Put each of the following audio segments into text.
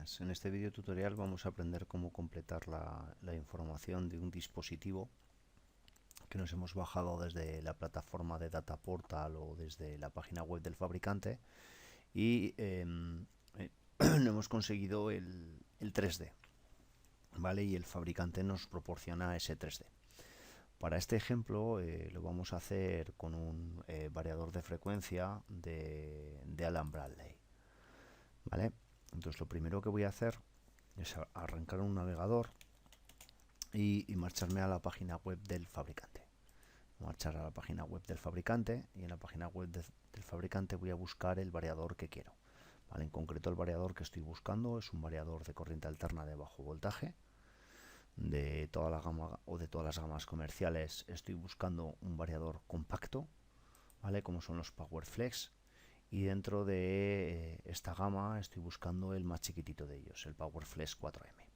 días. En este video tutorial vamos a aprender cómo completar la información de un dispositivo que nos hemos bajado desde la plataforma de Data Portal o desde la página web del fabricante y no hemos conseguido el 3D, ¿vale? Y el fabricante nos proporciona ese 3D. Para este ejemplo lo vamos a hacer con un variador de frecuencia de Alan Bradley, ¿vale? Entonces lo primero que voy a hacer es arrancar un navegador y marcharme a la página web del fabricante. Marchar a la página web del fabricante y en la página web del fabricante voy a buscar el variador que quiero. ¿Vale? En concreto el variador que estoy buscando es un variador de corriente alterna de bajo voltaje. De toda la gama o de todas las gamas comerciales estoy buscando un variador compacto, ¿vale? Como son los PowerFlex. Y dentro de esta gama estoy buscando el más chiquitito de ellos, el PowerFlex 4M.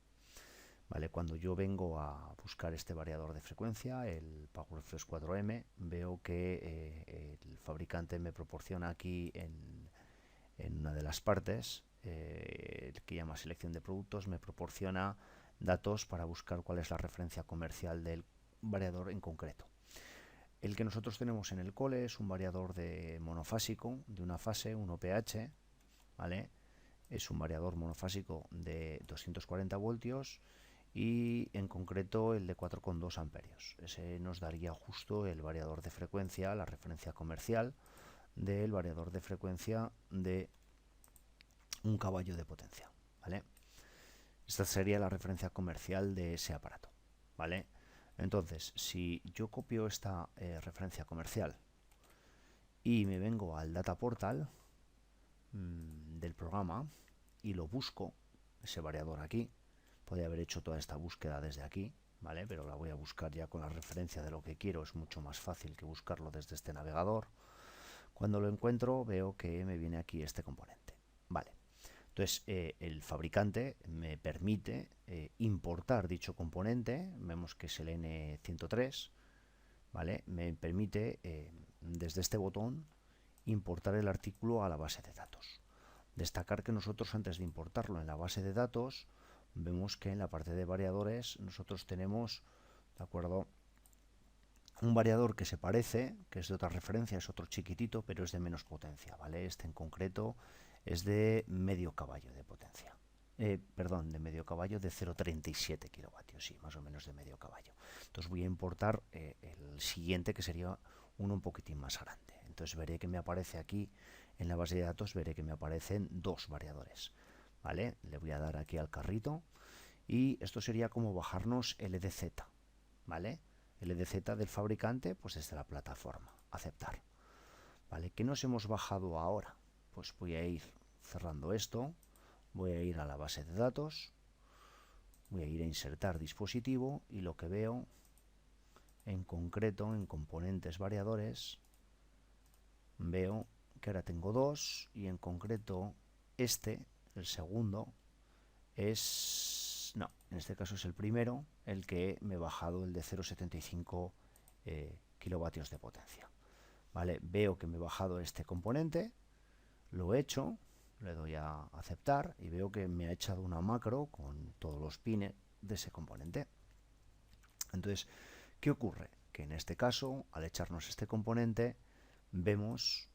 ¿Vale? Cuando yo vengo a buscar este variador de frecuencia, el PowerFlex 4M, veo que el fabricante me proporciona aquí en una de las partes, el que llama selección de productos, me proporciona datos para buscar cuál es la referencia comercial del variador en concreto. El que nosotros tenemos en el cole es un variador de monofásico, de una fase, 1pH, ¿vale? Es un variador monofásico de 240 voltios y en concreto el de 4,2 amperios. Ese nos daría justo el variador de frecuencia, la referencia comercial del variador de frecuencia de un caballo de potencia, ¿vale? Esta sería la referencia comercial de ese aparato, ¿vale? Entonces, si yo copio esta referencia comercial y me vengo al Data Portal del programa y lo busco, ese variador aquí, podría haber hecho toda esta búsqueda desde aquí, ¿vale? Pero la voy a buscar ya con la referencia de lo que quiero, es mucho más fácil que buscarlo desde este navegador. Cuando lo encuentro veo que me viene aquí este componente, ¿vale? Entonces el fabricante me permite importar dicho componente, vemos que es el N103, ¿vale? Me permite desde este botón importar el artículo a la base de datos. Destacar que nosotros antes de importarlo en la base de datos vemos que en la parte de variadores nosotros tenemos, ¿de acuerdo?, un variador que se parece, que es de otra referencia, es otro chiquitito, pero es de menos potencia, ¿vale? Este en concreto es de medio caballo de potencia. Perdón, de medio caballo de 0,37 kilovatios, sí, más o menos de medio caballo. Entonces voy a importar el siguiente, que sería uno un poquitín más grande. Entonces veré que me aparece aquí, en la base de datos, veré que me aparecen dos variadores, ¿vale? Le voy a dar aquí al carrito y esto sería como bajarnos LDZ, ¿vale? LDZ del fabricante, pues desde la plataforma, aceptar. ¿Vale? ¿Qué nos hemos bajado ahora? Pues voy a ir cerrando esto, voy a ir a la base de datos, voy a ir a insertar dispositivo y lo que veo en concreto en componentes variadores, veo que ahora tengo dos y en concreto este, el segundo, es... no, en este caso es el primero, el que me he bajado, el de 0,75 kilovatios de potencia. ¿Vale? Veo que me he bajado este componente, lo he hecho, le doy a aceptar y veo que me ha echado una macro con todos los pines de ese componente. Entonces, ¿qué ocurre? Que en este caso, al echarnos este componente, vemos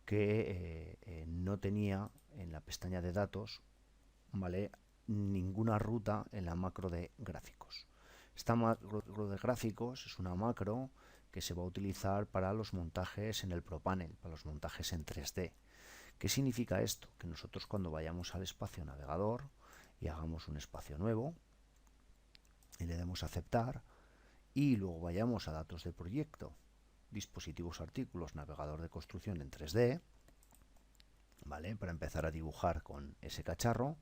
que no tenía en la pestaña de datos, ¿vale?, ninguna ruta en la macro de gráficos. Esta macro de gráficos es una macro que se va a utilizar para los montajes en el ProPanel, para los montajes en 3D. ¿Qué significa esto? Que nosotros cuando vayamos al espacio navegador y hagamos un espacio nuevo y le demos a aceptar y luego vayamos a datos de proyecto, dispositivos, artículos, navegador de construcción en 3D, ¿vale?, para empezar a dibujar con ese cacharro,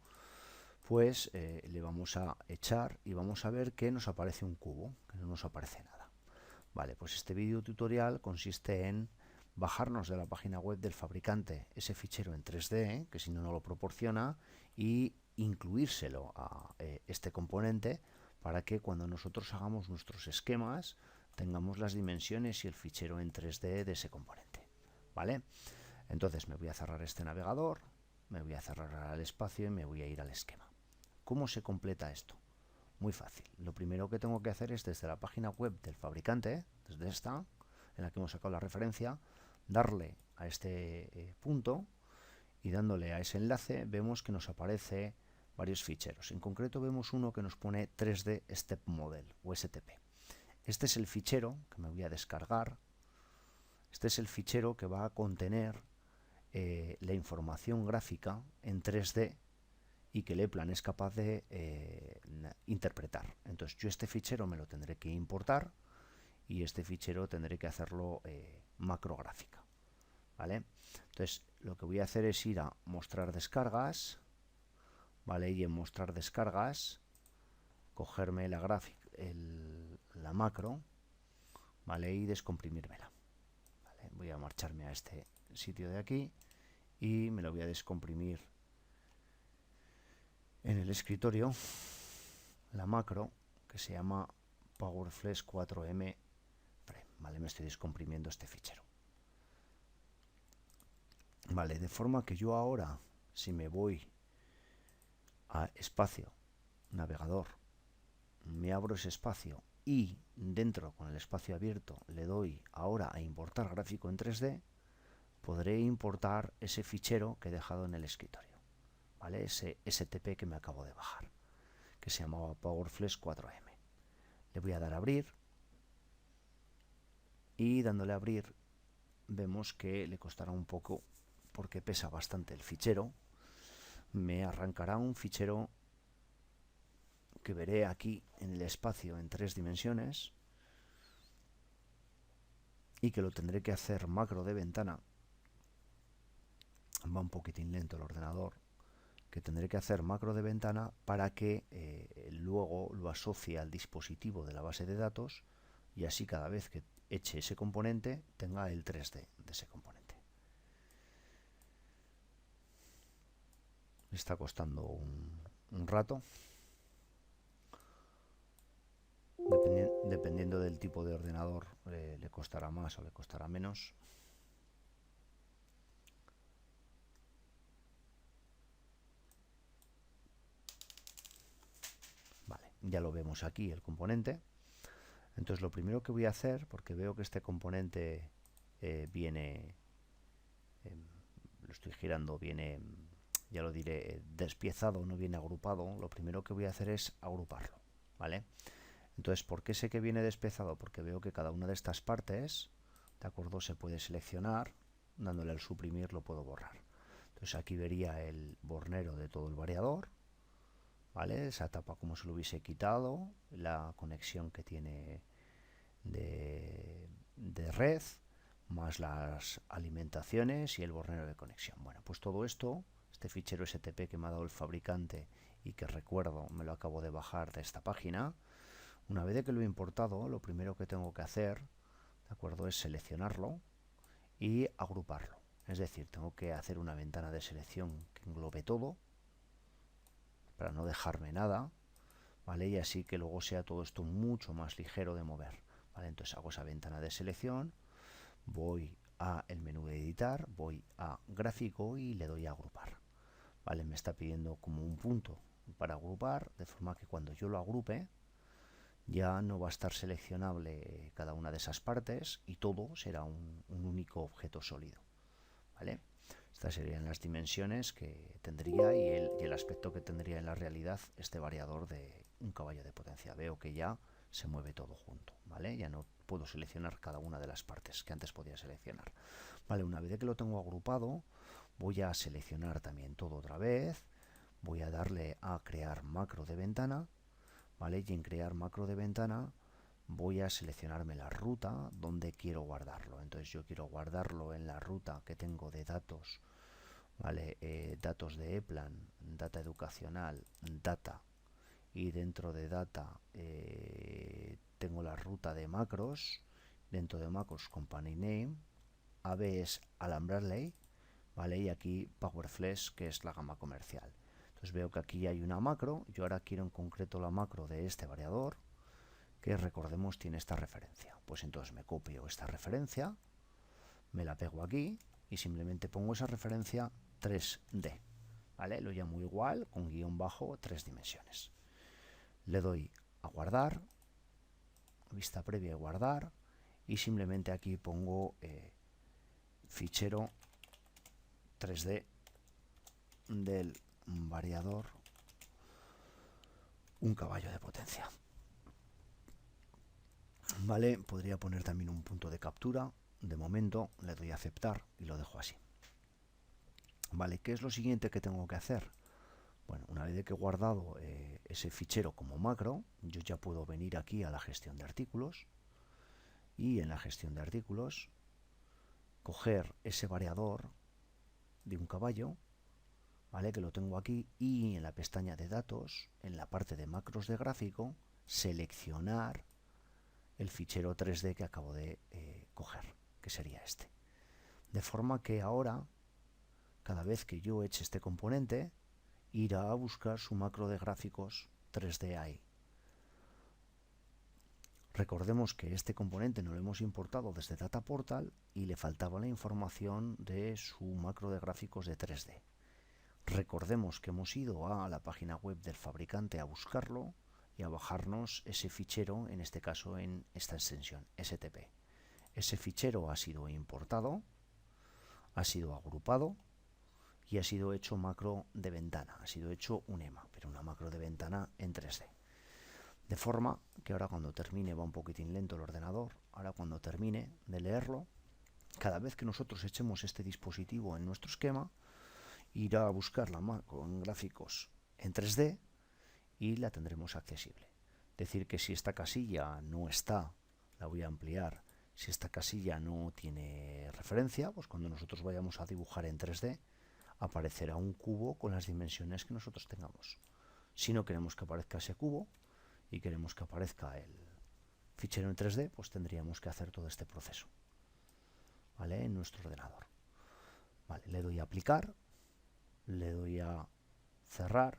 pues le vamos a echar y vamos a ver que nos aparece un cubo, que no nos aparece nada. Vale, pues este video tutorial consiste en bajarnos de la página web del fabricante ese fichero en 3D, que si no, no lo proporciona, y incluírselo a este componente para que cuando nosotros hagamos nuestros esquemas tengamos las dimensiones y el fichero en 3D de ese componente. ¿Vale? Entonces me voy a cerrar este navegador, me voy a cerrar el espacio y me voy a ir al esquema. ¿Cómo se completa esto? Muy fácil. Lo primero que tengo que hacer es desde la página web del fabricante, desde esta, en la que hemos sacado la referencia, darle a este punto y dándole a ese enlace vemos que nos aparece varios ficheros. En concreto vemos uno que nos pone 3D Step Model o STP. Este es el fichero que me voy a descargar. Este es el fichero que va a contener la información gráfica en 3D y que el E-Plan es capaz de interpretar. Entonces yo este fichero me lo tendré que importar y este fichero tendré que hacerlo macrográfica, ¿vale? Entonces lo que voy a hacer es ir a mostrar descargas, ¿vale? Y en mostrar descargas cogerme la gráfica, la macro, ¿vale? Y descomprimírmela, ¿vale? Voy a marcharme a este sitio de aquí y me lo voy a descomprimir en el escritorio, la macro que se llama PowerFlex 4M Frame, ¿vale? Me estoy descomprimiendo este fichero, ¿vale? De forma que yo ahora, si me voy a espacio, navegador, me abro ese espacio y dentro con el espacio abierto le doy ahora a importar gráfico en 3D, podré importar ese fichero que he dejado en el escritorio, ¿vale? Ese STP que me acabo de bajar, que se llamaba PowerFlex 4M. Le voy a dar a abrir y dándole a abrir vemos que le costará un poco porque pesa bastante el fichero. Me arrancará un fichero que veré aquí en el espacio en 3 dimensiones y que lo tendré que hacer macro de ventana. Va un poquitín lento el ordenador, que tendré que hacer macro de ventana para que luego lo asocie al dispositivo de la base de datos y así cada vez que eche ese componente tenga el 3D de ese componente. Me está costando un rato. Dependiendo del tipo de ordenador le costará más o le costará menos. Vale, ya lo vemos aquí el componente. Entonces lo primero que voy a hacer, porque veo que este componente viene, lo estoy girando, viene, ya lo diré, despiezado, no viene agrupado. Lo primero que voy a hacer es agruparlo, ¿vale? Entonces, ¿por qué sé que viene despiezado? Porque veo que cada una de estas partes, ¿de acuerdo?, se puede seleccionar, dándole al suprimir lo puedo borrar. Entonces aquí vería el bornero de todo el variador, ¿vale? Esa tapa como si lo hubiese quitado, la conexión que tiene de red, más las alimentaciones y el bornero de conexión. Bueno, pues todo esto, este fichero STP que me ha dado el fabricante y que recuerdo me lo acabo de bajar de esta página. Una vez que lo he importado, lo primero que tengo que hacer, ¿de acuerdo?, es seleccionarlo y agruparlo. Es decir, tengo que hacer una ventana de selección que englobe todo para no dejarme nada, ¿vale? Y así que luego sea todo esto mucho más ligero de mover, ¿vale? Entonces hago esa ventana de selección, voy a el menú de editar, voy a gráfico y le doy a agrupar, ¿vale? Me está pidiendo como un punto para agrupar, de forma que cuando yo lo agrupe ya no va a estar seleccionable cada una de esas partes y todo será un único objeto sólido, ¿vale? Estas serían las dimensiones que tendría y el aspecto que tendría en la realidad este variador de un caballo de potencia. Veo que ya se mueve todo junto, ¿vale? Ya no puedo seleccionar cada una de las partes que antes podía seleccionar. Vale, una vez que lo tengo agrupado, voy a seleccionar también todo otra vez, voy a darle a crear macro de ventana, ¿vale? Y en crear macro de ventana voy a seleccionarme la ruta donde quiero guardarlo. Entonces yo quiero guardarlo en la ruta que tengo de datos, ¿vale? Datos de E-Plan, data educacional, data, y dentro de data tengo la ruta de macros, dentro de macros company name, AB es Alhambra Ley, ¿vale? Y aquí PowerFlex, que es la gama comercial. Entonces veo que aquí hay una macro, yo ahora quiero en concreto la macro de este variador, que recordemos tiene esta referencia. Pues entonces me copio esta referencia, me la pego aquí y simplemente pongo esa referencia 3D, ¿vale? Lo llamo igual con guión bajo 3 dimensiones. Le doy a guardar, vista previa y guardar, y simplemente aquí pongo fichero 3D del variador un caballo de potencia. Vale, podría poner también un punto de captura. De momento le doy a aceptar y lo dejo así. Vale, ¿qué es lo siguiente que tengo que hacer? Bueno, una vez que he guardado ese fichero como macro, yo ya puedo venir aquí a la gestión de artículos y en la gestión de artículos coger ese variador de un caballo, ¿vale? Que lo tengo aquí, y en la pestaña de datos, en la parte de macros de gráfico, seleccionar el fichero 3D que acabo de coger, que sería este. De forma que ahora, cada vez que yo eche este componente, irá a buscar su macro de gráficos 3D ahí. Recordemos que este componente no lo hemos importado desde Data Portal y le faltaba la información de su macro de gráficos de 3D. Recordemos que hemos ido a la página web del fabricante a buscarlo y a bajarnos ese fichero, en este caso en esta extensión STP. Ese fichero ha sido importado, ha sido agrupado y ha sido hecho macro de ventana, ha sido hecho un EMA, pero una macro de ventana en 3D. De forma que ahora cuando termine, va un poquitín lento el ordenador, ahora cuando termine de leerlo, cada vez que nosotros echemos este dispositivo en nuestro esquema, irá a buscar la macro en gráficos en 3D y la tendremos accesible. Decir que si esta casilla no está, la voy a ampliar. Si esta casilla no tiene referencia, pues cuando nosotros vayamos a dibujar en 3D, aparecerá un cubo con las dimensiones que nosotros tengamos. Si no queremos que aparezca ese cubo y queremos que aparezca el fichero en 3D, pues tendríamos que hacer todo este proceso, ¿vale? En nuestro ordenador. Vale, le doy a aplicar, le doy a cerrar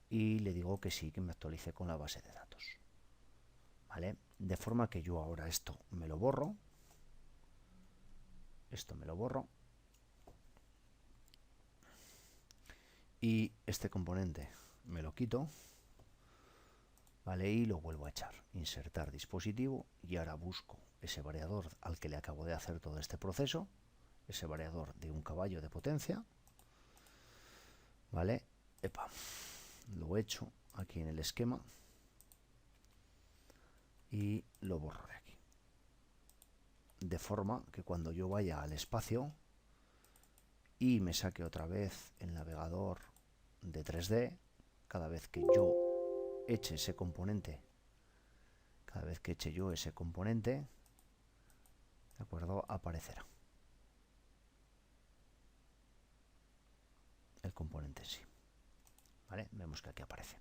y le digo que sí, que me actualice con la base de datos. ¿Vale? De forma que yo ahora esto me lo borro, y este componente me lo quito, ¿vale? Y lo vuelvo a echar, insertar dispositivo, y ahora busco ese variador al que le acabo de hacer todo este proceso, ese variador de un caballo de potencia, ¿vale? Epa, lo echo aquí en el esquema y lo borro de aquí. De forma que cuando yo vaya al espacio y me saque otra vez el navegador de 3D, cada vez que yo eche ese componente, ¿de acuerdo? Aparecerá el componente en sí, ¿vale? Vemos que aquí aparece.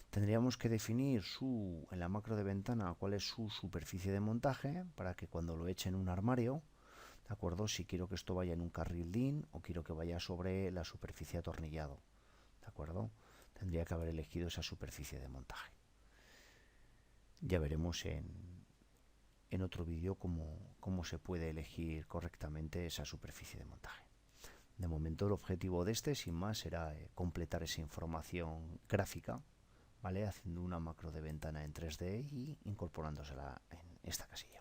Tendríamos que definir en la macro de ventana cuál es su superficie de montaje para que cuando lo eche en un armario, ¿de acuerdo? Si quiero que esto vaya en un carril DIN o quiero que vaya sobre la superficie atornillado, ¿de acuerdo? Tendría que haber elegido esa superficie de montaje. Ya veremos en otro vídeo cómo se puede elegir correctamente esa superficie de montaje. De momento el objetivo de este, sin más, será completar esa información gráfica, ¿vale? Haciendo una macro de ventana en 3D y incorporándosela en esta casilla.